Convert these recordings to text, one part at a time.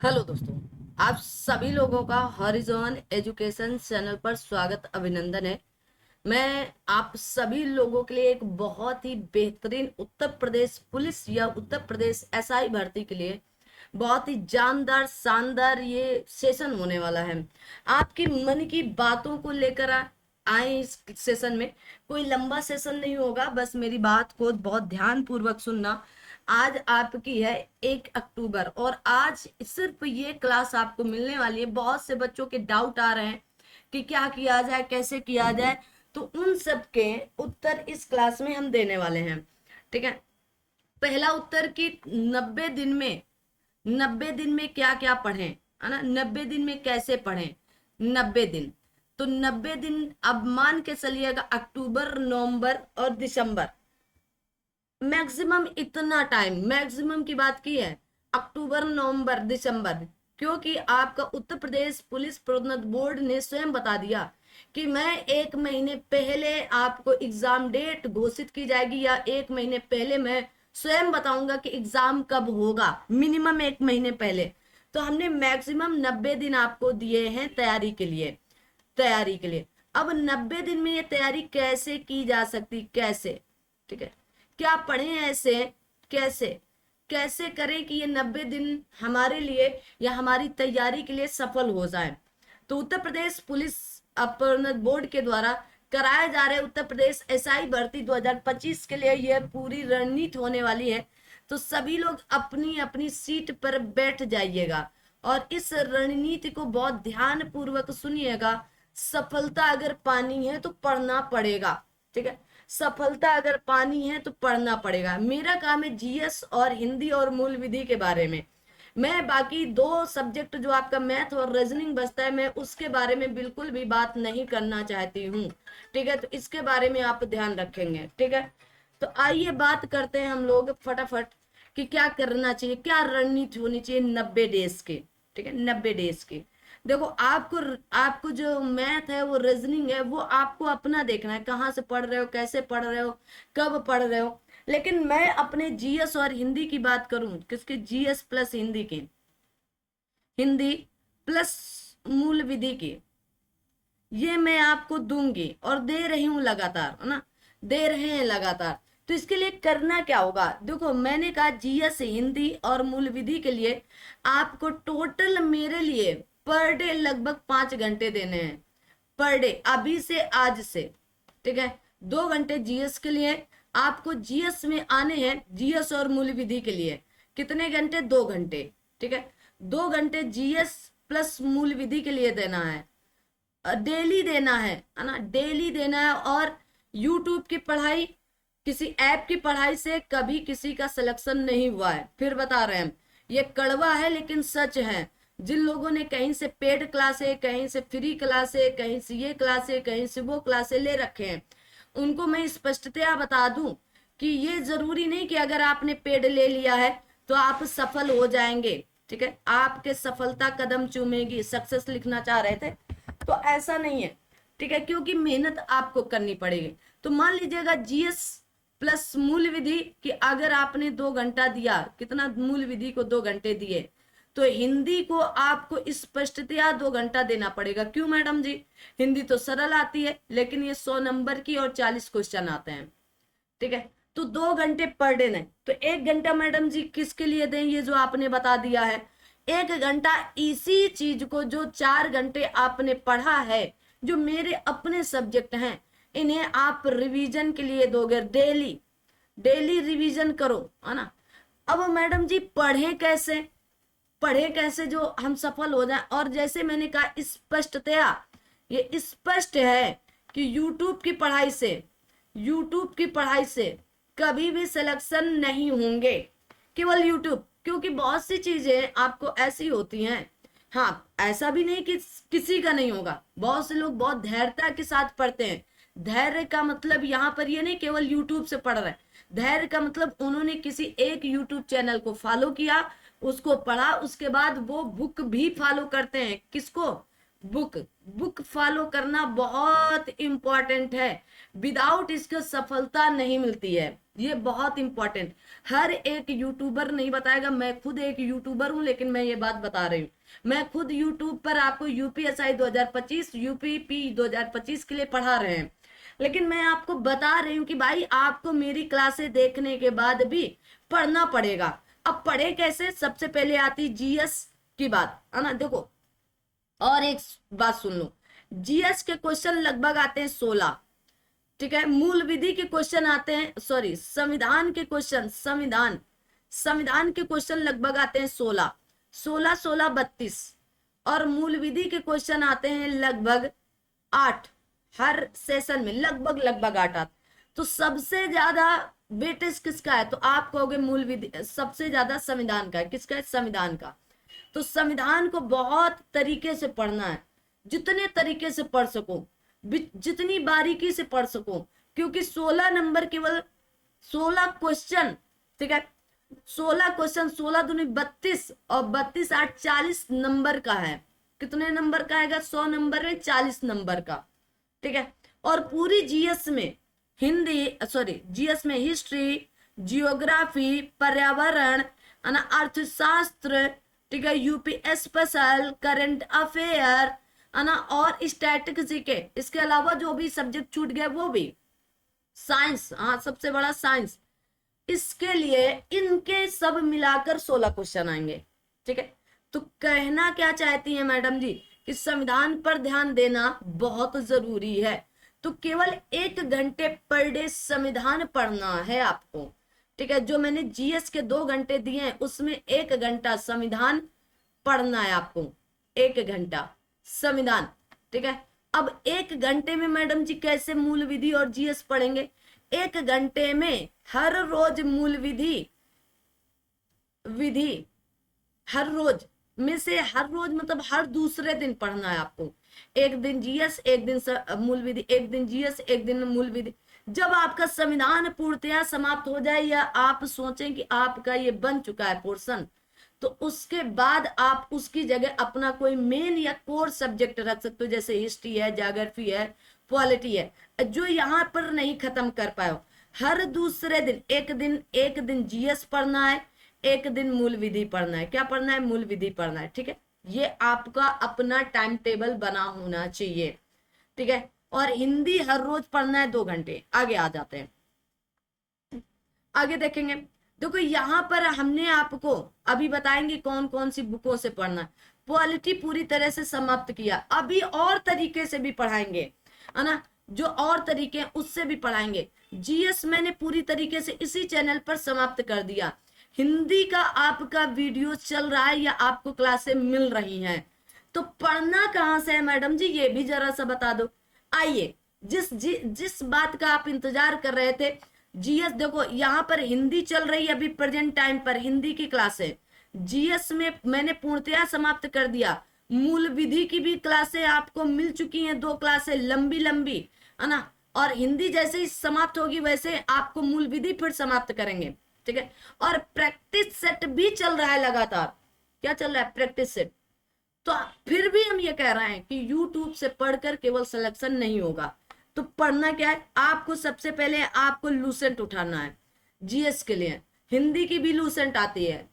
Hello दोस्तों। आप सभी लोगों का हॉरिजॉन एजुकेशन चैनल पर स्वागत अभिनंदन है। मैं आप सभी लोगों के लिए एक बहुत ही बेहतरीन उत्तर प्रदेश पुलिस या उत्तर प्रदेश एसआई भर्ती के लिए बहुत ही जानदार शानदार ये सेशन होने वाला है। आपकी मन की बातों को लेकर आए इस सेशन में। कोई लंबा सेशन नहीं होगा, बस मेरी बात को बहुत ध्यान पूर्वक सुनना। आज आपकी है 1 अक्टूबर और आज सिर्फ ये क्लास आपको मिलने वाली है। बहुत से बच्चों के डाउट आ रहे हैं कि क्या किया जाए, कैसे किया जाए, तो उन सब के उत्तर इस क्लास में हम देने वाले हैं। ठीक है। पहला उत्तर कि 90 दिन में क्या क्या पढ़ें, है ना। 90 दिन में कैसे पढ़ें। 90 दिन, तो 90 दिन अब मान के चलिएगा अक्टूबर नवंबर और दिसंबर, मैक्सिमम इतना टाइम, मैक्सिमम की बात की है अक्टूबर नवंबर दिसंबर। क्योंकि आपका उत्तर प्रदेश पुलिस प्रोन्नत बोर्ड ने स्वयं बता दिया कि मैं 1 महीने पहले आपको एग्जाम डेट घोषित की जाएगी, या 1 महीने पहले मैं स्वयं बताऊंगा कि एग्जाम कब होगा, मिनिमम 1 महीने पहले। तो हमने मैक्सिमम 90 दिन आपको दिए हैं तैयारी के लिए। अब 90 दिन में ये तैयारी कैसे की जा सकती, कैसे, ठीक है, क्या पढ़ें ऐसे, कैसे कैसे करें कि ये 90 दिन हमारे लिए या हमारी तैयारी के लिए सफल हो जाए। तो उत्तर प्रदेश पुलिस प्रोन्नत बोर्ड के द्वारा कराए जा रहे उत्तर प्रदेश एसआई भर्ती 2025 के लिए यह पूरी रणनीति होने वाली है। तो सभी लोग अपनी अपनी सीट पर बैठ जाइएगा और इस रणनीति को बहुत ध्यान पूर्वक सुनिएगा। सफलता अगर पानी है तो पढ़ना पड़ेगा। ठीक है। सफलता अगर पानी है तो पढ़ना पड़ेगा। मेरा काम है जीएस और हिंदी और मूल विधि के बारे में। मैं बाकी दो सब्जेक्ट जो आपका मैथ और रीजनिंग बचता है, मैं उसके बारे में बिल्कुल भी बात नहीं करना चाहती हूँ। ठीक है। तो इसके बारे में आप ध्यान रखेंगे। ठीक है। तो आइए बात करते हैं हम लोग फटाफट कि क्या करना चाहिए, क्या रणनीति होनी चाहिए 90 डेज की। ठीक है। 90 डेज की। देखो, आपको आपको जो मैथ है वो रीजनिंग है, वो आपको अपना देखना है, कहाँ से पढ़ रहे हो, कैसे पढ़ रहे हो, कब पढ़ रहे हो। लेकिन मैं अपने जीएस और हिंदी की बात करूं, किसके, जीएस प्लस हिंदी की, हिंदी प्लस मूल विधि की, ये मैं आपको दूंगी और दे रही हूं लगातार, है ना, दे रहे हैं लगातार। तो इसके लिए करना क्या होगा, देखो मैंने कहा जीएस हिंदी और मूल विधि के लिए आपको टोटल मेरे लिए पर डे लगभग 5 घंटे देने हैं, पर डे, अभी से, आज से। ठीक है। 2 घंटे जीएस के लिए आपको जीएस में आने हैं, जीएस और मूल विधि के लिए कितने घंटे, 2 घंटे। ठीक है। 2 घंटे जीएस प्लस मूल विधि के लिए देना है, डेली देना है ना, डेली देना है। और यूट्यूब की पढ़ाई, किसी ऐप की पढ़ाई से कभी किसी का सिलेक्शन नहीं हुआ है, फिर बता रहे हैं हम। ये कड़वा है लेकिन सच है। जिन लोगों ने कहीं से पेड क्लासे, कहीं से फ्री क्लासे, कहीं से ये क्लासे, कहीं से वो क्लासे ले रखे हैं, उनको मैं स्पष्टतया बता दूं कि ये जरूरी नहीं कि अगर आपने पेड ले लिया है तो आप सफल हो जाएंगे। ठीक है। आपके सफलता कदम चूमेगी, सक्सेस लिखना चाह रहे थे, तो ऐसा नहीं है। ठीक है। क्योंकि मेहनत आपको करनी पड़ेगी। तो मान लीजिएगा जीएस प्लस मूल विधि कि अगर आपने 2 घंटा दिया, कितना, मूल विधि को 2 घंटे दिए, तो हिंदी को आपको स्पष्टतया 2 घंटा देना पड़ेगा। क्यों मैडम जी, हिंदी तो सरल आती है लेकिन ये 100 नंबर की और 40 क्वेश्चन आते हैं। ठीक है। तो 2 घंटे पर डे नहीं तो 1 घंटा मैडम जी किसके लिए दें, ये जो आपने बता दिया है। 1 घंटा इसी चीज को जो 4 घंटे आपने पढ़ा है, जो मेरे अपने सब्जेक्ट हैं, इन्हें आप रिवीजन के लिए दोगे। डेली डेली रिवीजन करो, है ना। अब मैडम जी पढ़े कैसे, पढ़े कैसे जो हम सफल हो जाए। और जैसे मैंने कहा स्पष्टतया, ये स्पष्ट है कि यूट्यूब की पढ़ाई से कभी भी सिलेक्शन नहीं होंगे, केवल यूट्यूब। क्योंकि बहुत सी चीजें आपको ऐसी होती हैं, हाँ, ऐसा भी नहीं कि किसी का नहीं होगा, बहुत से लोग बहुत धैर्यता के साथ पढ़ते हैं। धैर्य का मतलब यहाँ पर ये नहीं केवल यूट्यूब से पढ़ रहे हैं, धैर्य का मतलब उन्होंने किसी एक यूट्यूब चैनल को फॉलो किया, उसको पढ़ा, उसके बाद वो बुक भी फॉलो करते हैं, किसको, बुक बुक फॉलो करना बहुत इंपॉर्टेंट है। विदाउट इसके सफलता नहीं मिलती है, ये बहुत इंपॉर्टेंट। हर एक यूट्यूबर नहीं बताएगा, मैं खुद एक यूट्यूबर हूं लेकिन मैं ये बात बता रही हूँ। मैं खुद यूट्यूब पर आपको यूपीएसआई 2025 यूपीपी 2025 के लिए पढ़ा रहे हैं, लेकिन मैं आपको बता रही हूँ कि भाई आपको मेरी क्लासें देखने के बाद भी पढ़ना पड़ेगा। अब पढ़े कैसे? सबसे पहले आती जीएस की बात, है ना। देखो और एक बात सुन लो, जीएस के क्वेश्चन लगभग आते हैं 16, ठीक है। मूल विधि के क्वेश्चन आते हैं, सॉरी संविधान के क्वेश्चन, संविधान के क्वेश्चन लगभग आते हैं 16 16 16 32, और मूल विधि के क्वेश्चन आते हैं लगभग 8, हर सेशन में लगभग 8 आते। तो सबसे ज्यादा वेटेज किसका है? तो आप कहोगे मूल विधि, सबसे ज्यादा संविधान का है। किसका है? संविधान का। तो संविधान को बहुत तरीके से पढ़ना है, जितने तरीके से पढ़ सको, जितनी बारीकी से पढ़ सको, क्योंकि 16 नंबर केवल 16 क्वेश्चन, ठीक है। 16 क्वेश्चन, 16 दूनी 32 और 32 8 40 नंबर का है। कितने नंबर का आएगा? 100 नंबर में 40 नंबर का, ठीक है। और पूरी जीएस में जीएस में हिस्ट्री, जियोग्राफी, पर्यावरण, अर्थशास्त्र, ठीक है, यूपी स्पेशल, करंट अफेयर, है ना, और स्टैटिस्टिक्स के, इसके अलावा जो भी सब्जेक्ट छूट गए वो भी, साइंस, हाँ सबसे बड़ा साइंस, इसके लिए इनके सब मिलाकर 16 क्वेश्चन आएंगे, ठीक है। तो कहना क्या चाहती है मैडम जी कि संविधान पर ध्यान देना बहुत जरूरी है। तो केवल 1 घंटे पर डे संविधान पढ़ना है आपको, ठीक है। जो मैंने जीएस के 2 घंटे दिए हैं उसमें 1 घंटा संविधान पढ़ना है आपको, 1 घंटा संविधान, ठीक है। अब 1 घंटे में मैडम जी कैसे मूल विधि और जीएस पढ़ेंगे? 1 घंटे में हर रोज मूल विधि हर रोज में से, हर रोज मतलब हर दूसरे दिन पढ़ना है आपको। एक दिन जीएस, एक दिन मूल विधि, एक दिन जीएस, एक दिन मूल विधि। जब आपका संविधान पूर्णतया समाप्त हो जाए या आप सोचें कि आपका ये बन चुका है पोर्शन, तो उसके बाद आप उसकी जगह अपना कोई मेन या कोर सब्जेक्ट रख सकते हो, जैसे हिस्ट्री है, ज्योग्राफी है, पॉलिटी है, जो यहाँ पर नहीं खत्म कर पाए। हर दूसरे दिन एक दिन जीएस पढ़ना है, एक दिन मूल विधि पढ़ना है। क्या पढ़ना है? मूल विधि पढ़ना है, ठीक है। ये आपका अपना टाइम टेबल बना होना चाहिए, ठीक है। और हिंदी हर रोज पढ़ना है 2 घंटे। आगे आ जाते हैं, आगे देखेंगे। देखो यहाँ पर हमने आपको अभी बताएंगे कौन कौन सी बुकों से पढ़ना है। पॉलिटी पूरी तरह से समाप्त किया, अभी और तरीके से भी पढ़ाएंगे, है ना, जो और तरीके हैं उससे भी पढ़ाएंगे। जीएस मैंने पूरी तरीके से इसी चैनल पर समाप्त कर दिया। हिंदी का आपका वीडियो चल रहा है या आपको क्लासें मिल रही हैं, तो पढ़ना कहाँ से है मैडम जी, ये भी जरा सा बता दो। आइए, जिस बात का आप इंतजार कर रहे थे, जीएस देखो यहाँ पर हिंदी चल रही है अभी प्रेजेंट टाइम पर, हिंदी की क्लासें जीएस में मैंने पूर्णतया समाप्त कर दिया। मूल विधि की भी क्लासें आपको मिल चुकी हैं, 2 क्लासें लंबी है ना, और हिंदी जैसे ही समाप्त होगी वैसे आपको मूल विधि फिर समाप्त करेंगे, ठीक है। और प्रैक्टिस सेट भी चल रहा है लगातार। क्या चल रहा है? Practice set. तो फिर भी हम ये कह रहे हैं कि YouTube से पढ़कर केवल सिलेक्शन नहीं होगा। तो पढ़ना क्या है आपको? सबसे पहले आपको लूसेंट उठाना है जीएस के लिए। हिंदी की भी लूसेंट आती है।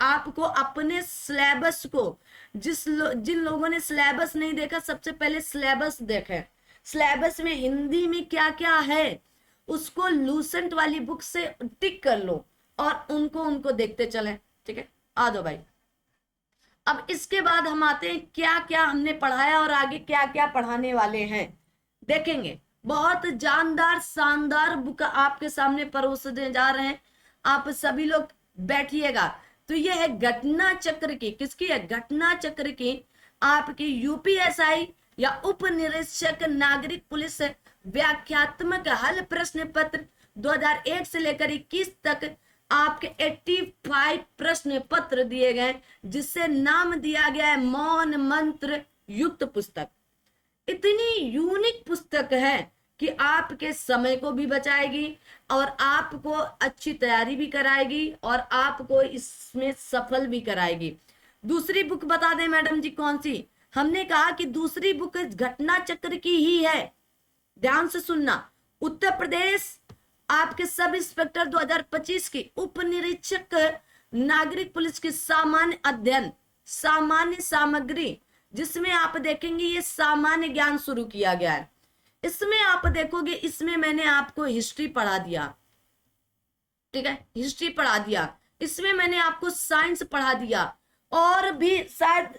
आपको अपने सिलेबस को, जिन लोगों ने सिलेबस नहीं देखा, सबसे पहले सिलेबस देखें। सिलेबस में हिंदी में क्या क्या है उसको लूसेंट वाली बुक से टिक कर लो और उनको देखते चलें, ठीक है। आ जाओ भाई। अब इसके बाद हम आते हैं क्या क्या हमने पढ़ाया और आगे क्या क्या पढ़ाने वाले हैं, देखेंगे। बहुत जानदार शानदार बुक आपके सामने परोसने जा रहे हैं, आप सभी लोग बैठिएगा। तो ये है घटना चक्र की, किसकी है? घटना चक्र की, आपकी यूपीएसआई या उप निरीक्षक नागरिक पुलिस व्याख्यात्मक हल प्रश्न पत्र 2001 से लेकर 21 तक आपके 85 प्रश्न पत्र दिए गए, जिससे नाम दिया गया है मौन मंत्र युक्त पुस्तक। इतनी यूनिक पुस्तक है कि आपके समय को भी बचाएगी और आपको अच्छी तैयारी भी कराएगी और आपको इसमें सफल भी कराएगी। दूसरी बुक बता दें मैडम जी कौन सी? हमने कहा कि दूसरी बुक घटना चक्र की ही है। ध्यान से सुनना। उत्तर प्रदेश आपके सब इंस्पेक्टर 2025 की उप निरीक्षक नागरिक पुलिस की सामान्य अध्ययन सामान्य सामग्री, जिसमें आप देखेंगे ये सामान्य ज्ञान शुरू किया गया है। इसमें आप देखोगे, इसमें मैंने आपको हिस्ट्री पढ़ा दिया, ठीक है, हिस्ट्री पढ़ा दिया। इसमें मैंने आपको साइंस पढ़ा दिया, और भी शायद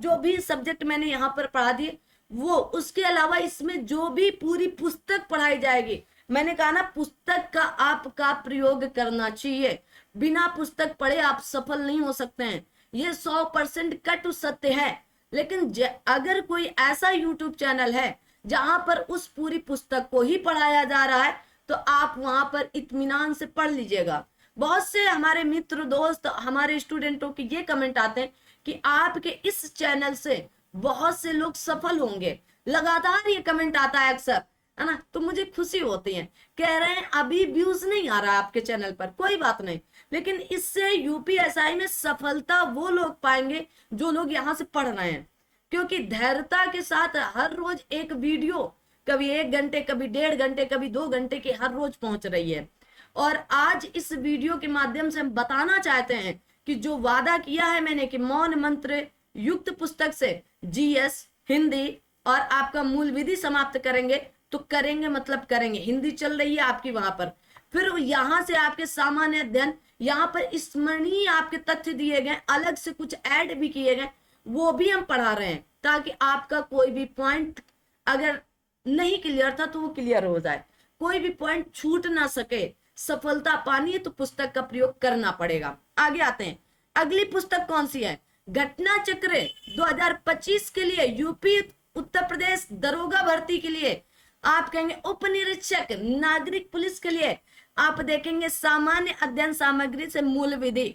जो भी सब्जेक्ट मैंने यहाँ पर पढ़ा दिए वो। उसके अलावा इसमें जो भी पूरी पुस्तक पढ़ाई जाएगी, मैंने कहा ना पुस्तक का आपका प्रयोग करना चाहिए। बिना पुस्तक पढ़े आप सफल नहीं हो सकते हैं, ये 100% कटु सत्य है। लेकिन अगर कोई ऐसा यूट्यूब चैनल है जहां पर उस पूरी पुस्तक को ही पढ़ाया जा रहा है, तो आप वहां पर इत्मीनान से पढ़ लीजिएगा। बहुत से हमारे मित्र दोस्त, हमारे स्टूडेंटों के ये कमेंट आते हैं कि आपके इस चैनल से बहुत से लोग सफल होंगे। लगातार ये कमेंट आता है अक्सर, है ना, तो मुझे खुशी होती है। कह रहे हैं अभी व्यूज नहीं आ रहा आपके चैनल पर, कोई बात नहीं, लेकिन इससे यूपीएसआई में सफलता वो लोग पाएंगे जो लोग यहाँ से पढ़ रहे हैं। क्योंकि धैर्यता के साथ हर रोज एक वीडियो, कभी 1 घंटे, कभी 1.5 घंटे, कभी 2 घंटे की हर रोज पहुंच रही है। और आज इस वीडियो के माध्यम से हम बताना चाहते हैं कि जो वादा किया है मैंने कि मौन मंत्र युक्त पुस्तक से जीएस, हिंदी और आपका मूल विधि समाप्त करेंगे, तो करेंगे मतलब करेंगे। हिंदी चल रही है आपकी वहां पर, फिर यहां से आपके सामान्य अध्ययन, यहाँ पर स्मरणीय आपके तथ्य दिए गए, अलग से कुछ ऐड भी किए गए, वो भी हम पढ़ा रहे हैं, ताकि आपका कोई भी पॉइंट अगर नहीं क्लियर था तो वो क्लियर हो जाए, कोई भी पॉइंट छूट ना सके। सफलता पानी है तो पुस्तक का प्रयोग करना पड़ेगा। आगे आते हैं, अगली पुस्तक कौन सी है? घटना चक्र 2025 के लिए यूपी उत्तर प्रदेश दरोगा भर्ती के लिए आप कहेंगे उप निरीक्षक नागरिक पुलिस के लिए आप देखेंगे सामान्य अध्ययन सामग्री से मूल विधि।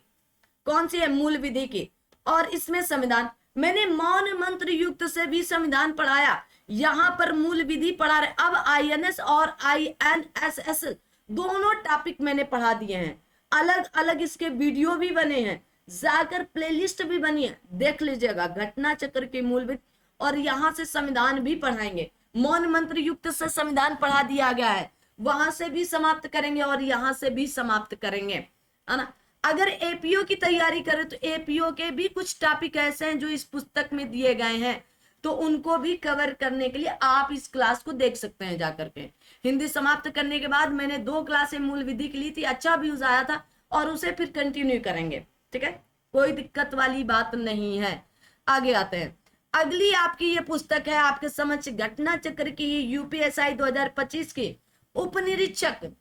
कौन सी है? मूल विधि की। और इसमें संविधान, मैंने मौन मंत्र युक्त से भी संविधान पढ़ाया, यहाँ पर मूल विधि पढ़ा रहे। अब आईएनएस और आईएनएसएस दोनों टॉपिक मैंने पढ़ा दिए हैं, अलग अलग इसके वीडियो भी बने हैं, जाकर प्लेलिस्ट भी बनी है, देख लीजिएगा। घटना चक्र की मूल विधि, और यहाँ से संविधान भी पढ़ाएंगे। मौन मंत्र युक्त से संविधान पढ़ा दिया गया है, वहां से भी समाप्त करेंगे और यहाँ से भी समाप्त करेंगे, है ना। अगर एपीओ की तैयारी करें तो एपीओ के भी कुछ टॉपिक ऐसे हैं जो इस पुस्तक में दिए गए हैं, तो उनको भी कवर करने के लिए आप इस क्लास को देख सकते हैं जाकर के। हिंदी समाप्त करने के बाद मैंने 2 क्लासें मूल विधि की ली थी, अच्छा व्यूज आया था, और उसे फिर कंटिन्यू करेंगे, ठीक है, कोई दिक्कत वाली बात नहीं है। आगे आते हैं, अगली आपकी ये पुस्तक है आपके समक्ष घटना चक्र की यूपीएसआई 2025 की उप निरीक्षक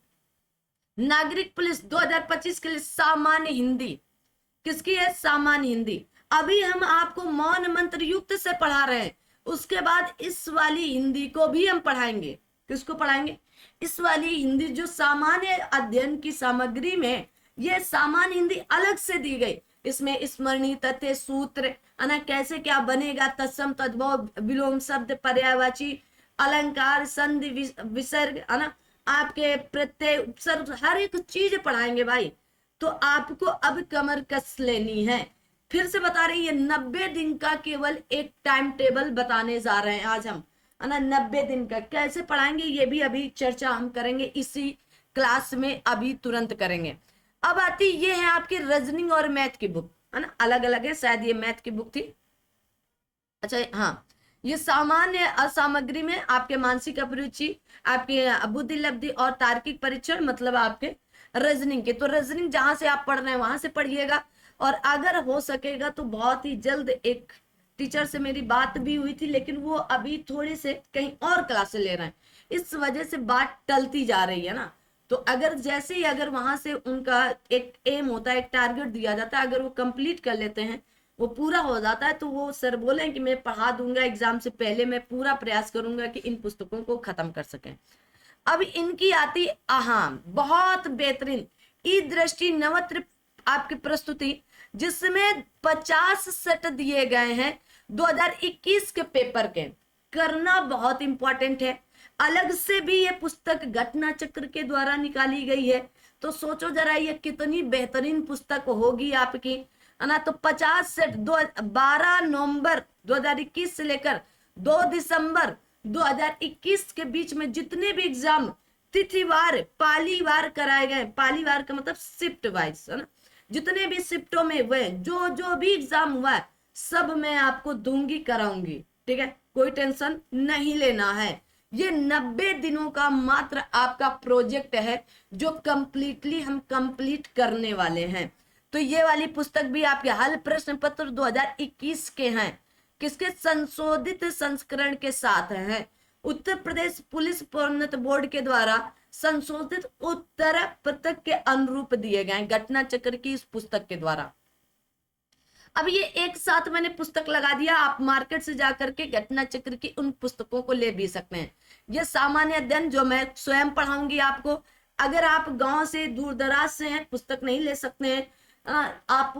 नागरिक पुलिस 2025 के लिए सामान्य हिंदी। किसकी है? सामान्य हिंदी। अभी हम आपको मौन मंत्र युक्त से पढ़ा रहे हैं, उसके बाद इस वाली हिंदी को भी हम पढ़ाएंगे। किसको पढ़ाएंगे? इस वाली हिंदी जो सामान्य अध्ययन की सामग्री में ये सामान्य हिंदी अलग से दी गई। इसमें स्मरणीय तथ्य, सूत्र, है कैसे क्या बनेगा, तत्सम तद्भव, विलोम शब्द, पर्यायवाची, अलंकार, संधि, विसर्ग, है ना, आपके प्रत्यय, उपसर्ग, हर एक चीज पढ़ाएंगे भाई। तो आपको अब कमर कस लेनी है। फिर से बता रहे हैं, ये 90 दिन का केवल एक टाइम टेबल बताने जा रहे हैं आज हम, है ना। 90 दिन का कैसे पढ़ाएंगे ये भी अभी चर्चा हम करेंगे इसी क्लास में, अभी तुरंत करेंगे। अब आती ये है आपकी रीजनिंग और मैथ की बुक, है ना, अलग अलग है, शायद ये मैथ की बुक थी। अच्छा हाँ, ये सामान्य असामग्री में आपके मानसिक अभिरुचि, आपके बुद्धि लब्धि और तार्किक परीक्षण, मतलब आपके रीजनिंग के। तो रीजनिंग जहां से आप पढ़ रहे हैं वहां से पढ़िएगा, और अगर हो सकेगा तो बहुत ही जल्द, एक टीचर से मेरी बात भी हुई थी, लेकिन वो अभी थोड़े से कहीं और क्लासेस ले रहे हैं, इस वजह से बात टलती जा रही है ना। तो अगर जैसे ही अगर वहां से उनका एक एम होता है, एक टारगेट दिया जाता है, अगर वो कंप्लीट कर लेते हैं, वो पूरा हो जाता है, तो वो सर बोले कि मैं पढ़ा दूंगा एग्जाम से पहले, मैं पूरा प्रयास करूंगा कि इन पुस्तकों को खत्म कर सकें। अब इनकी आती अहम, बहुत बेहतरीन ई दृष्टि नवत्र आपकी प्रस्तुति, जिसमें 50 सेट दिए गए हैं 2021 के पेपर के। करना बहुत इंपॉर्टेंट है। अलग से भी ये पुस्तक घटना चक्र के द्वारा निकाली गई है, तो सोचो जरा ये कितनी बेहतरीन पुस्तक होगी आपकी। है ना। तो 50 सेट 12 नवंबर 2021 से लेकर 2 दिसंबर 2021 के बीच में जितने भी एग्जाम तिथिवार पालीवार कराए गए, पालीवार का मतलब शिफ्ट वाइज, है ना, जितने भी शिफ्टों में हुए जो जो भी एग्जाम हुआ है सब मैं आपको दूंगी, कराऊंगी, ठीक है, कोई टेंशन नहीं लेना है। ये 90 दिनों का मात्र आपका प्रोजेक्ट है जो कंप्लीटली हम कंप्लीट करने वाले हैं। तो ये वाली पुस्तक भी आपके हल प्रश्न पत्र 2021 के हैं, किसके संशोधित संस्करण के साथ हैं, उत्तर प्रदेश पुलिस प्रोन्नत बोर्ड के द्वारा संशोधित उत्तर पत्रक के अनुरूप दिए गए घटना चक्र की इस पुस्तक के द्वारा। अब ये एक साथ मैंने पुस्तक लगा दिया, आप मार्केट से जाकर के घटना चक्र की उन पुस्तकों को ले भी सकते हैं। ये सामान्य अध्ययन जो मैं स्वयं पढ़ाऊंगी आपको, अगर आप गांव से दूर दराज से हैं पुस्तक नहीं ले सकते हैं, आप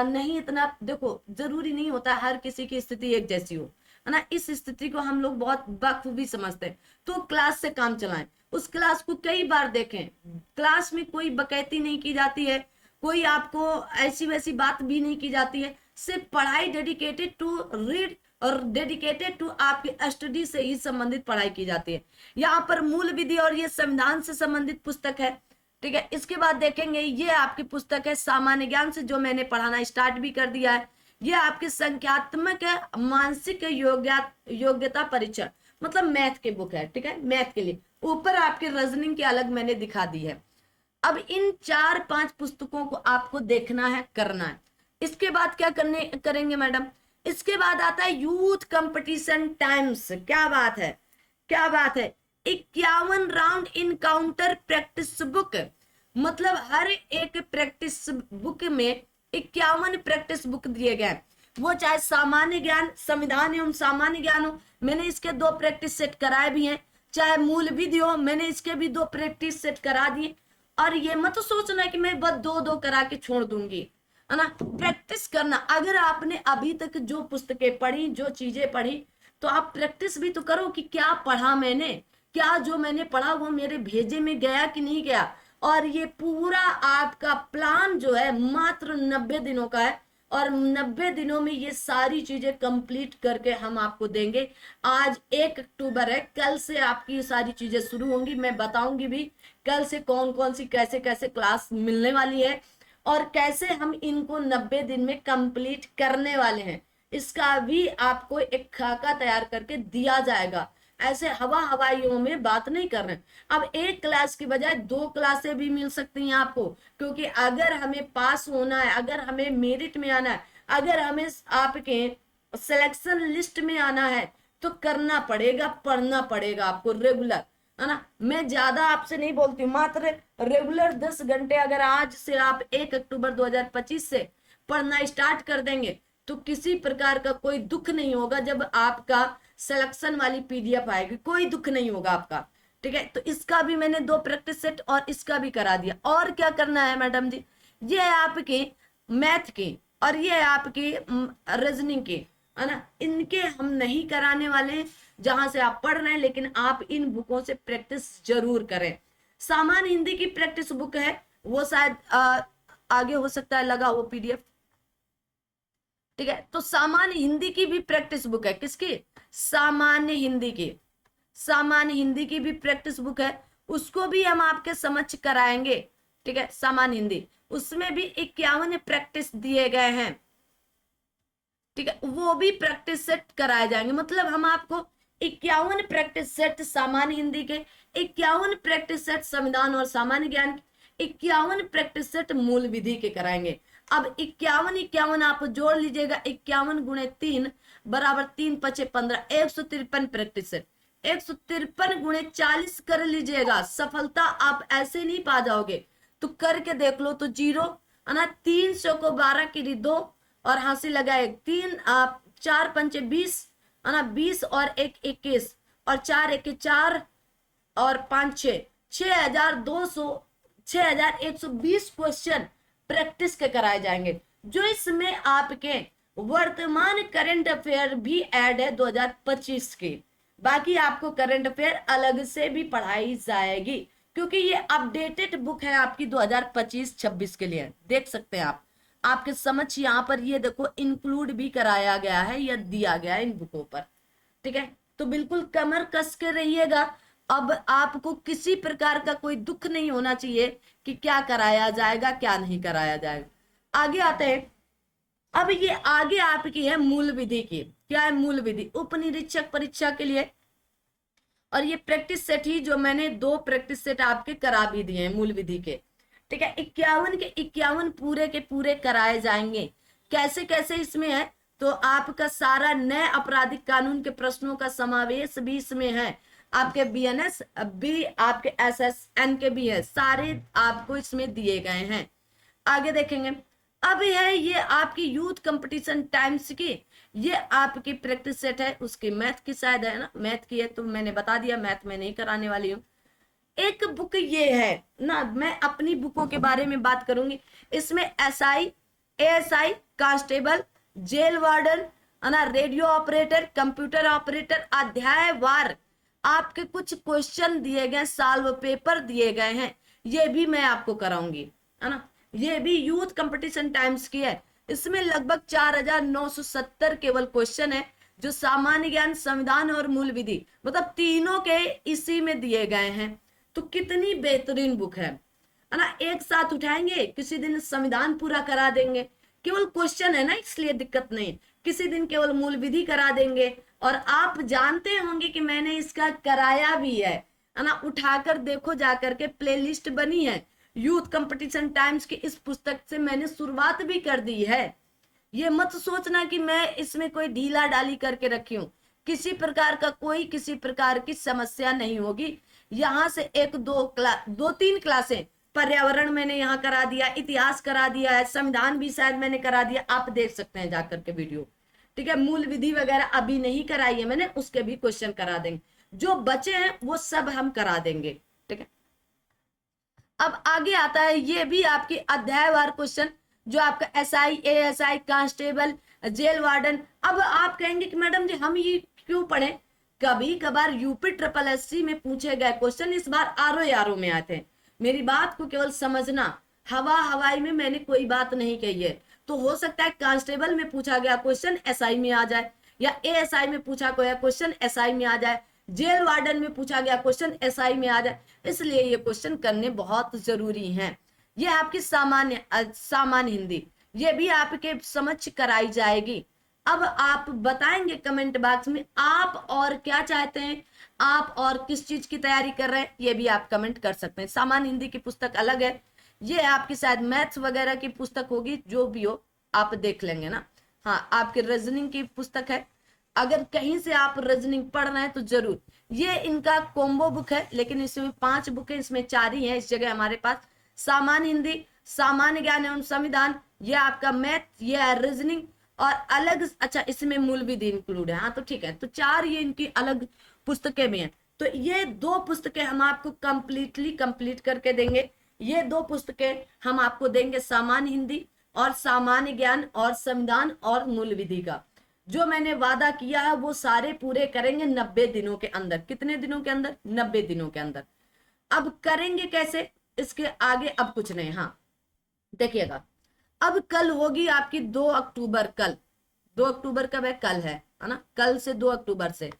नहीं इतना देखो, जरूरी नहीं होता हर किसी की स्थिति एक जैसी हो, है ना, इस स्थिति को हम लोग बहुत बखूबी समझते हैं। तो क्लास से काम चलाएं, उस क्लास को कई बार देखें, क्लास में कोई बकैती नहीं की जाती है, कोई आपको ऐसी वैसी बात भी नहीं की जाती है, सिर्फ पढ़ाई डेडिकेटेड टू रीड और डेडिकेटेड टू आपकी स्टडी से ही संबंधित पढ़ाई की जाती है। यहाँ पर मूल विधि और ये संविधान से संबंधित पुस्तक है, ठीक है। इसके बाद देखेंगे ये आपकी पुस्तक है सामान्य ज्ञान से, जो मैंने पढ़ाना स्टार्ट भी कर दिया है। ये आपके संख्यात्मक मानसिक योग्यता परीक्षण मतलब मैथ के बुक है, ठीक है, मैथ के लिए। ऊपर आपके रीजनिंग की अलग मैंने दिखा दी है। अब इन 4-5 पुस्तकों को आपको देखना है, करना है। इसके बाद क्या करेंगे मैडम, इसके बाद आता है यूथ कंपटीशन टाइम्स। क्या बात है, क्या बात है, 51 राउंड इनकाउंटर प्रैक्टिस बुक, मतलब हर एक प्रैक्टिस बुक में 51 प्रैक्टिस बुक दिए गए, वो चाहे सामान्य ज्ञान, संविधान एवं सामान्य ज्ञान हो, मैंने इसके 2 प्रैक्टिस सेट कराए भी हैं, चाहे मूल विधि हो, मैंने इसके भी 2 प्रैक्टिस सेट करा दिए। और ये मत सोचना कि मैं बस 2-2 करा के छोड़ दूंगी, है ना, प्रैक्टिस करना। अगर आपने अभी तक जो पुस्तकें पढ़ी, जो चीजें पढ़ी, तो आप प्रैक्टिस भी तो करो कि क्या पढ़ा मैंने, क्या जो मैंने पढ़ा वो मेरे भेजे में गया कि नहीं गया। और ये पूरा आपका प्लान जो है मात्र 90 दिनों का है, और 90 दिनों में ये सारी चीजें कंप्लीट करके हम आपको देंगे। आज 1 अक्टूबर है, कल से आपकी ये सारी चीजें शुरू होंगी, मैं बताऊंगी भी कल से कौन कौन सी कैसे कैसे क्लास मिलने वाली है और कैसे हम इनको 90 दिन में कंप्लीट करने वाले हैं। इसका भी आपको एक खाका तैयार करके दिया जाएगा, ऐसे हवाइयों में बात नहीं कर रहे हैं। अब एक क्लास की बजाय 2 क्लासें भी मिल सकती हैं आपको, क्योंकि अगर हमें पास होना है, अगर हमें मेरिट में आना है, अगर हमें आपके सिलेक्शन लिस्ट में आना है, तो करना पड़ेगा, पढ़ना पड़ेगा आपको रेगुलर, है ना। मैं ज्यादा आपसे नहीं बोलती हूँ, मात्र रेगुलर 10 घंटे अगर आज से आप 1 अक्टूबर 2025 से पढ़ना स्टार्ट कर देंगे तो किसी प्रकार का कोई दुख नहीं होगा। जब आपका सिलेक्शन वाली पीडीएफ आएगी कोई दुख नहीं होगा आपका, ठीक है। तो इसका भी मैंने 2 प्रैक्टिस सेट और इसका भी करा दिया। और क्या करना है मैडम जी, ये है आपके मैथ की और ये है आपकी रीजनिंग की, है ना, इनके हम नहीं कराने वाले जहां से आप पढ़ रहे हैं, लेकिन आप इन बुकों से प्रैक्टिस जरूर करें। सामान्य हिंदी की प्रैक्टिस बुक है, वो शायद आगे हो सकता है लगा वो पीडीएफ, ठीक है। तो सामान्य हिंदी की भी प्रैक्टिस बुक है, किसकी, सामान्य हिंदी की, सामान्य हिंदी की भी प्रैक्टिस बुक है, उसको भी हम आपके समक्ष कराएंगे, ठीक है। सामान्य हिंदी, उसमें भी 51 प्रैक्टिस दिए गए हैं, ठीक है, वो भी प्रैक्टिस सेट कराए जाएंगे। मतलब हम आपको 51 प्रैक्टिस सेट सामान्य हिंदी के, 51 प्रैक्टिस सेट संविधान और सामान्य ज्ञान, 51 प्रैक्टिस सेट मूल विधि के कराएंगे। अब 51 आप जोड़ लीजिएगा, 51 गुणे 3 बराबर 3 पचे 15, 153 प्रैक्टिस सेट। 153 गुणे 40 कर लीजिएगा, सफलता आप ऐसे नहीं पा जाओगे, तो करके देख लो। तो 0 है ना, 300 को 12 की 2 और हासिल लगाए 3, 4 पंचे 20 है ना, 20 और 1 21 और 4 1 4 और 5 6, 6120 क्वेश्चन प्रैक्टिस के कराए जाएंगे, जो इसमें आपके वर्तमान करंट अफेयर भी ऐड है 2025 की। बाकी आपको करंट अफेयर अलग से भी पढ़ाई जाएगी, क्योंकि ये अपडेटेड बुक है आपकी 2025-26 के लिए, देख सकते हैं आप, आपके समझ यहाँ पर ये देखो इंक्लूड भी कराया गया है या दिया गया है इन बुकों पर, ठीक है। तो बिल्कुल कमर कस के रहिएगा। अब आपको किसी प्रकार का कोई दुख नहीं होना चाहिए कि क्या कराया जाएगा क्या नहीं कराया जाएगा। आगे आते हैं। अब ये आगे आपकी है मूल विधि की। क्या है मूल विधि? उपनिरीक्षक परीक्षा के लिए। और ये प्रैक्टिस सेट ही जो मैंने 2 प्रैक्टिस सेट आपके करा भी दिए हैं मूल विधि के, ठीक है। 51 के 51 पूरे के पूरे कराए जाएंगे। कैसे कैसे इसमें है तो आपका सारा नए आपराधिक कानून के प्रश्नों का समावेश भी इसमें है। आपके बीएनएस भी, आपके एसएसएन के भी है, सारे आपको इसमें दिए गए हैं। आगे देखेंगे। अब है ये आपकी यूथ कंपटीशन टाइम्स की, ये आपकी प्रैक्टिस सेट है, उसकी मैथ की शायद है ना, मैथ की है तो मैंने बता दिया, मैथ में नहीं कराने वाली हूँ। एक बुक ये है ना, मैं अपनी बुकों के बारे में बात करूंगी। इसमें SI, ASI, constable, jail warden, है ना, रेडियो ऑपरेटर, कंप्यूटर ऑपरेटर, अध्यायवार आपके कुछ क्वेश्चन दिए गए, सॉल्व पेपर दिए गए हैं, ये भी मैं आपको कराऊंगी, है ना। ये भी यूथ कंपटीशन टाइम्स की है। इसमें लगभग 4970 केवल क्वेश्चन है, जो सामान्य ज्ञान, संविधान और मूल विधि, मतलब तीनों के इसी में दिए गए हैं। तो कितनी बेहतरीन बुक है ना। एक साथ उठाएंगे, किसी दिन संविधान पूरा करा देंगे, केवल क्वेश्चन है ना इसलिए दिक्कत नहीं। किसी दिन केवल मूल विधि करा देंगे। और आप जानते होंगे कि मैंने इसका कराया भी है ना। उठाकर देखो, जाकर के प्लेलिस्ट बनी है यूथ कंपटीशन टाइम्स की। इस पुस्तक से मैंने शुरुआत भी कर दी है। ये मत सोचना कि मैं इसमें कोई ढीला डाली करके रखी हूं। किसी प्रकार का कोई किसी प्रकार की समस्या नहीं होगी। यहाँ से 2-3 क्लासें पर्यावरण मैंने यहाँ करा दिया, इतिहास करा दिया है, संविधान भी शायद मैंने करा दिया, आप देख सकते हैं जाकर के वीडियो, ठीक है। मूल विधि वगैरह अभी नहीं कराई है मैंने, उसके भी क्वेश्चन करा देंगे, जो बचे हैं वो सब हम करा देंगे, ठीक है। अब आगे आता है, ये भी आपकी अध्यायवार क्वेश्चन, जो आपका SI, ASI, constable, jail warden. अब आप कहेंगे कि मैडम जी हम ये क्यों पढ़े? कभी कभार यूपी ट्रिपल एससी में पूछे गए क्वेश्चन इस बार आरओ में आते हैं। मेरी बात को केवल समझना, हवा हवाई में मैंने कोई बात नहीं कही है। तो हो सकता है कांस्टेबल में पूछा गया क्वेश्चन एसआई में आ जाए, या एएसआई में पूछा गया क्वेश्चन एसआई में आ जाए, जेल वार्डन में पूछा गया क्वेश्चन एसआई में आ जाए। इसलिए ये क्वेश्चन करने बहुत जरूरी हैं। ये आपकी सामान्य हिंदी, ये भी आपके समझ कराई जाएगी। अब आप बताएंगे कमेंट बॉक्स में आप और क्या चाहते हैं, आप और किस चीज की तैयारी कर रहे हैं, ये भी आप कमेंट कर सकते हैं। सामान्य हिंदी की पुस्तक अलग है, ये आपकी शायद मैथ्स वगैरह की पुस्तक होगी, जो भी हो आप देख लेंगे ना। हाँ, आपकी रीजनिंग की पुस्तक है, अगर कहीं से आप रीजनिंग पढ़ रहे हैं तो जरूर। ये इनका कॉम्बो बुक है, लेकिन इसमें 5 बुक है, इसमें 4 ही है इस जगह हमारे पास। सामान्य हिंदी, सामान्य ज्ञान एवं संविधान, ये आपका मैथ, ये है रीजनिंग, और अलग, अच्छा इसमें मूल विधि इंक्लूड है। हाँ तो ठीक है, तो 4 ये इनकी अलग पुस्तकें भी हैं। तो ये 2 पुस्तकें हम आपको कंप्लीट करके देंगे। ये 2 पुस्तकें हम आपको देंगे, सामान्य हिंदी और सामान्य ज्ञान और संविधान और मूल विधि का। जो मैंने वादा किया है वो सारे पूरे करेंगे 90 दिनों के अंदर। कितने दिनों के अंदर? 90 दिनों के अंदर। अब करेंगे कैसे, इसके आगे अब कुछ नहीं। हाँ देखिएगा, अब कल होगी आपकी 2 अक्टूबर। कल 2 अक्टूबर कब है? कल है ना। कल से 2 अक्टूबर से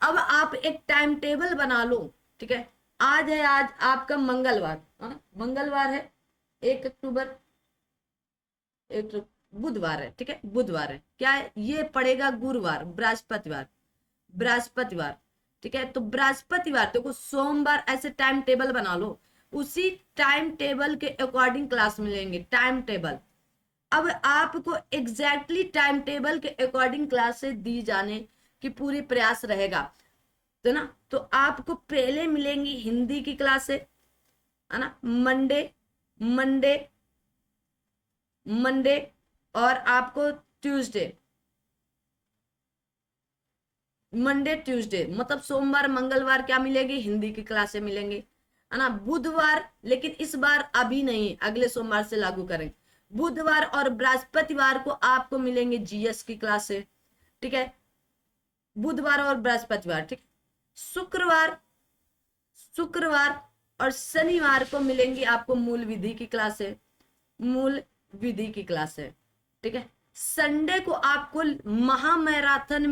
अब आप एक टाइम टेबल बना लो, ठीक है। आज है, आज आपका मंगलवार, मंगलवार है 1 अक्टूबर, एक बुधवार है, ठीक है, बुधवार है। क्या है ये? पड़ेगा गुरुवार, बृहस्पतिवार, बृहस्पतिवार, ठीक है। तो बृहस्पतिवार देखो, सोमवार, ऐसे टाइम टेबल बना लो। उसी टाइम टेबल के अकॉर्डिंग क्लास मिलेंगे, टाइम टेबल। अब आपको एग्जैक्टली टाइम टेबल के अकॉर्डिंग क्लासेस दी जाने की पूरी प्रयास रहेगा, तो ना। तो आपको पहले मिलेंगी हिंदी की क्लासें, है ना, मंडे मंडे मंडे, और आपको ट्यूसडे, मंडे ट्यूसडे, मतलब सोमवार मंगलवार क्या मिलेगी? हिंदी की क्लासें मिलेंगी, है ना। बुधवार, लेकिन इस बार अभी नहीं, अगले सोमवार से लागू करेंगे। बुधवार और बृहस्पतिवार को आपको मिलेंगे जीएस की क्लासें, ठीक है, बुधवार और बृहस्पतिवार, ठीक। शुक्रवार शुक्रवार और शनिवार को मिलेंगी आपको मूल विधि की क्लासें, मूल विधि की क्लास है, ठीक है। संडे को आपको महामैराथन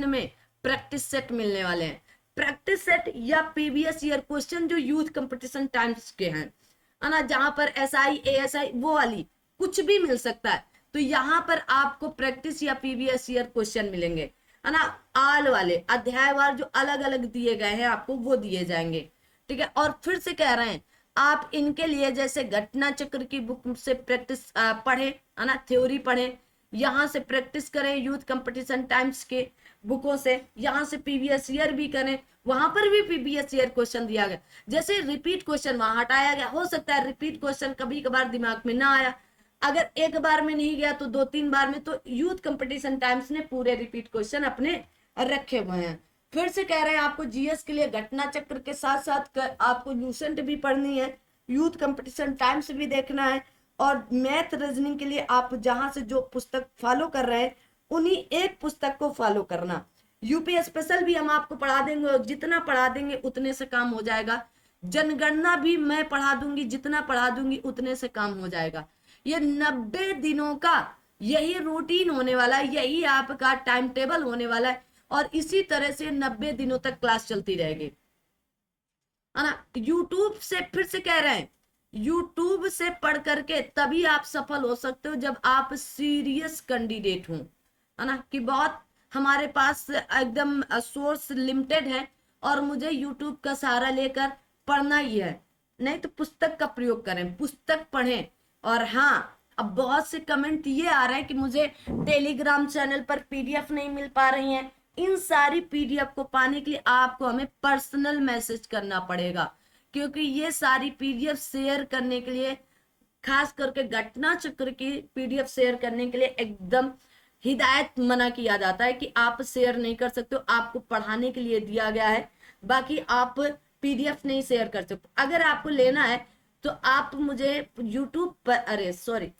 में प्रैक्टिस सेट मिलने वाले हैं। प्रैक्टिस सेट या प्रीवियस ईयर क्वेश्चन जो यूथ कंपटीशन टाइम्स के हैं, है ना, जहां पर SI ASI वो वाली कुछ भी मिल सकता है। तो यहाँ पर आपको प्रैक्टिस या प्रीवियस ईयर क्वेश्चन मिलेंगे, है ना, आल वाले अध्यायवार जो अलग अलग दिए गए हैं आपको वो दिए जाएंगे, ठीक है। और फिर से कह रहे हैं आप इनके लिए जैसे घटना चक्र की बुक से प्रैक्टिस पढ़े, है ना, थ्योरी पढ़े, यहाँ से प्रैक्टिस करें यूथ कंपटीशन टाइम्स के बुकों से, यहाँ से प्रीवियस ईयर भी करें, वहां पर भी प्रीवियस ईयर क्वेश्चन दिया गया। जैसे रिपीट क्वेश्चन वहां हटाया गया, हो सकता है रिपीट क्वेश्चन कभी कभार दिमाग में ना आया, अगर एक बार में नहीं गया तो 2-3 बार में, तो यूथ कंपटीशन टाइम्स ने पूरे रिपीट क्वेश्चन अपने रखे हुए हैं। फिर से कह रहे हैं आपको GS के लिए घटना चक्र के साथ साथ आपको ल्यूसेंट भी पढ़नी है, यूथ कंपटीशन टाइम्स भी देखना है, और मैथ रीजनिंग के लिए आप जहां से जो पुस्तक फॉलो कर रहे हैं उन्हीं एक पुस्तक को फॉलो करना। यूपी स्पेशल भी हम आपको पढ़ा देंगे, और जितना पढ़ा देंगे उतने से काम हो जाएगा। जनगणना भी मैं पढ़ा दूंगी, जितना पढ़ा दूंगी उतने से काम हो जाएगा। ये 90 दिनों का यही रूटीन होने वाला है, यही आपका टाइम टेबल होने वाला है, और इसी तरह से 90 दिनों तक क्लास चलती रहेगी, है ना। यूट्यूब से फिर से कह रहे हैं, यूट्यूब से पढ़ करके तभी आप सफल हो सकते हो जब आप सीरियस कैंडिडेट हो, है ना, कि बहुत हमारे पास एकदम सोर्स लिमिटेड है और मुझे यूट्यूब का सहारा लेकर पढ़ना ही है। नहीं तो पुस्तक का प्रयोग करें, पुस्तक पढ़ें। और हाँ, अब बहुत से कमेंट ये आ रहे हैं कि मुझे टेलीग्राम चैनल पर PDF नहीं मिल पा रही हैं। इन सारी PDF को पाने के लिए आपको हमें पर्सनल मैसेज करना पड़ेगा, क्योंकि ये सारी PDF शेयर करने के लिए, खास करके घटना चक्र की PDF शेयर करने के लिए एकदम हिदायत मना किया जाता है कि आप शेयर नहीं कर सकते हो, आपको पढ़ाने के लिए दिया गया है, बाकी आप PDF नहीं शेयर कर सकते। अगर आपको लेना है तो आप मुझे यूट्यूब पर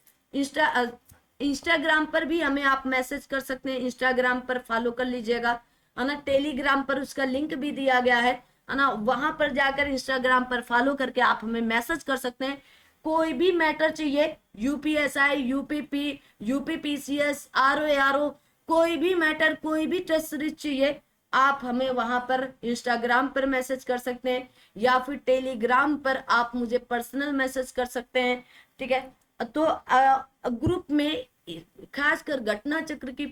इंस्टाग्राम पर भी हमें आप मैसेज कर सकते हैं, इंस्टाग्राम पर फॉलो कर लीजिएगा, है ना। टेलीग्राम पर उसका लिंक भी दिया गया है ना, वहां पर जाकर इंस्टाग्राम पर फॉलो करके आप हमें मैसेज कर सकते हैं। कोई भी मैटर चाहिए, UPSI, UPP, UPPCS, RO, कोई भी मैटर, कोई भी टेस्ट सीरीज चाहिए, आप हमें वहां पर इंस्टाग्राम पर मैसेज कर सकते हैं, या फिर टेलीग्राम पर आप मुझे पर्सनल मैसेज कर सकते हैं, ठीक है। तो ग्रुप में खासकर घटना चक्र की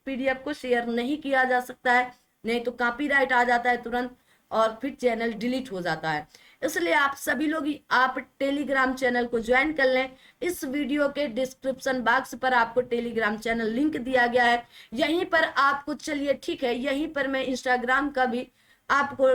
PDF को शेयर नहीं किया जा सकता है, नहीं तो कॉपीराइट आ जाता है तुरंत और फिर चैनल डिलीट हो जाता है। इसलिए आप सभी लोग आप टेलीग्राम चैनल को ज्वाइन कर लें। इस वीडियो के डिस्क्रिप्शन बॉक्स पर आपको टेलीग्राम चैनल लिंक दिया गया है, यहीं पर आपको, चलिए ठीक है, यहीं पर मैं इंस्टाग्राम का भी आपको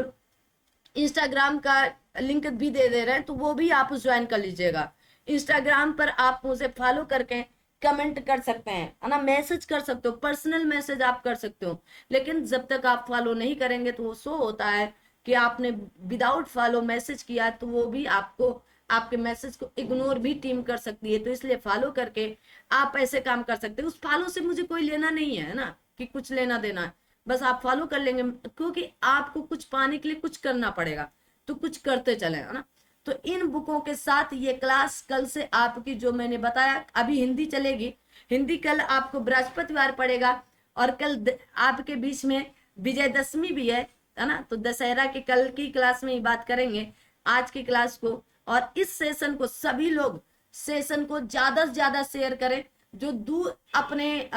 इंस्टाग्राम का लिंक भी दे रहे हैं, तो वो भी आप ज्वाइन कर लीजिएगा। इंस्टाग्राम पर आप मुझे फॉलो करके कमेंट कर सकते हैं, है ना, मैसेज कर सकते हो, पर्सनल मैसेज आप कर सकते हो। लेकिन जब तक आप फॉलो नहीं करेंगे तो वो शो होता है कि आपने विदाउट फॉलो मैसेज किया, तो वो भी आपको, आपके मैसेज को इग्नोर भी टीम कर सकती है। तो इसलिए फॉलो करके आप ऐसे काम कर सकते हैं। उस फॉलो से मुझे कोई लेना नहीं है ना, कि कुछ लेना देना है, बस आप फॉलो कर लेंगे, क्योंकि आपको कुछ पाने के लिए कुछ करना पड़ेगा, तो कुछ करते चले, है ना। तो इन बुकों के साथ ये क्लास कल से आपकी, जो मैंने बताया, अभी हिंदी चलेगी, हिंदी कल आपको बृहस्पतिवार पड़ेगा, और कल आपके बीच में विजयदशमी भी है ना, तो दशहरा के कल की क्लास में ही बात करेंगे आज की क्लास को। और इस सेशन को सभी लोग सेशन को ज्यादा से ज्यादा शेयर करें, जो दूर अपने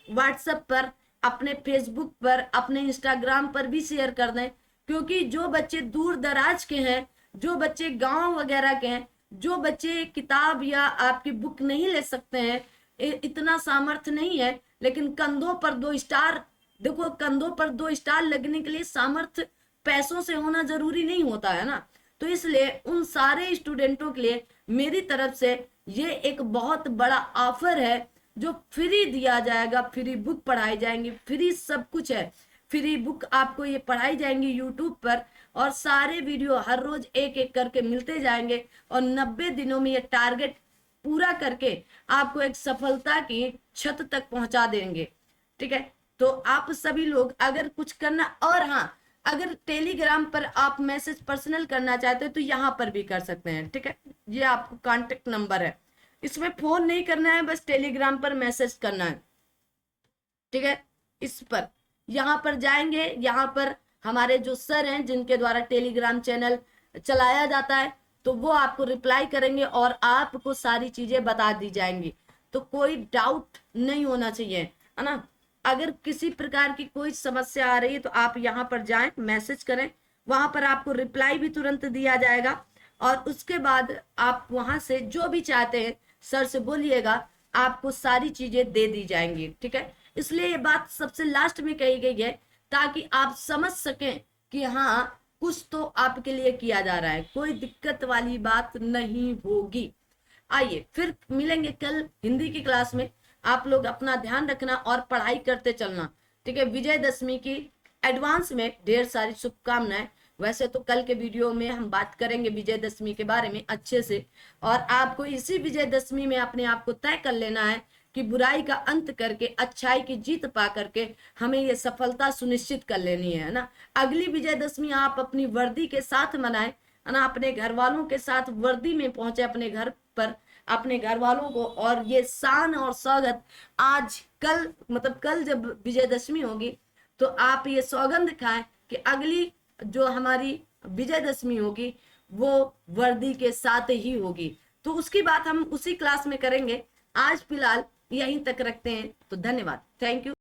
व्हाट्सएप पर, अपने फेसबुक पर, अपने इंस्टाग्राम पर भी शेयर कर दें, क्योंकि जो बच्चे दूर दराज के हैं, जो बच्चे गांव वगैरह के हैं, जो बच्चे किताब या आपकी बुक नहीं ले सकते हैं, इतना सामर्थ्य नहीं है, लेकिन कंधों पर 2 स्टार, देखो कंधों पर 2 स्टार लगने के लिए सामर्थ्य पैसों से होना जरूरी नहीं होता है ना। तो इसलिए उन सारे स्टूडेंटों के लिए मेरी तरफ से ये एक बहुत बड़ा ऑफर है, जो फ्री दिया जाएगा, फ्री बुक पढ़ाई जाएंगी, फ्री सब कुछ है, फ्री बुक आपको ये पढ़ाई जाएंगी यूट्यूब पर, और सारे वीडियो हर रोज एक एक करके मिलते जाएंगे, और 90 दिनों में ये टारगेट पूरा करके आपको एक सफलता की छत तक पहुंचा देंगे, ठीक है। तो आप सभी लोग अगर कुछ करना, और हाँ, अगर टेलीग्राम पर आप मैसेज पर्सनल करना चाहते हो तो यहाँ पर भी कर सकते हैं, ठीक है। ये आपको कांटेक्ट नंबर है, इसमें फोन नहीं करना है, बस टेलीग्राम पर मैसेज करना है, ठीक है। इस पर यहाँ पर जाएंगे, यहाँ पर हमारे जो सर हैं जिनके द्वारा टेलीग्राम चैनल चलाया जाता है, तो वो आपको रिप्लाई करेंगे और आपको सारी चीजें बता दी जाएंगी। तो कोई डाउट नहीं होना चाहिए, है ना। अगर किसी प्रकार की कोई समस्या आ रही है तो आप यहाँ पर जाएं, मैसेज करें, वहां पर आपको रिप्लाई भी तुरंत दिया जाएगा। और उसके बाद आप वहां से जो भी चाहते हैं सर से बोलिएगा, आपको सारी चीजें दे दी जाएंगी, ठीक है। इसलिए ये बात सबसे लास्ट में कही गई है ताकि आप समझ सकें कि हाँ कुछ तो आपके लिए किया जा रहा है, कोई दिक्कत वाली बात नहीं होगी। आइए फिर मिलेंगे कल हिंदी की क्लास में। आप लोग अपना ध्यान रखना और पढ़ाई करते चलना, ठीक है। विजयदशमी की एडवांस में ढेर सारी शुभकामनाएं। वैसे तो कल के वीडियो में हम बात करेंगे विजयदशमी के बारे में अच्छे से, और आपको इसी विजयदशमी में अपने आप को तय कर लेना है कि बुराई का अंत करके अच्छाई की जीत पा करके हमें ये सफलता सुनिश्चित कर लेनी है ना। अगली विजयदशमी आप अपनी वर्दी के साथ मनाएं, है ना, अपने घर वालों के साथ वर्दी में पहुंचे अपने घर पर, अपने घर वालों को, और ये शान और सौगंध आज कल मतलब कल जब विजयदशमी होगी तो आप ये सौगंध खाएं कि अगली जो हमारी विजयदशमी होगी वो वर्दी के साथ ही होगी। तो उसकी बात हम उसी क्लास में करेंगे। आज फिलहाल यहीं तक रखते हैं, तो धन्यवाद, थैंक यू।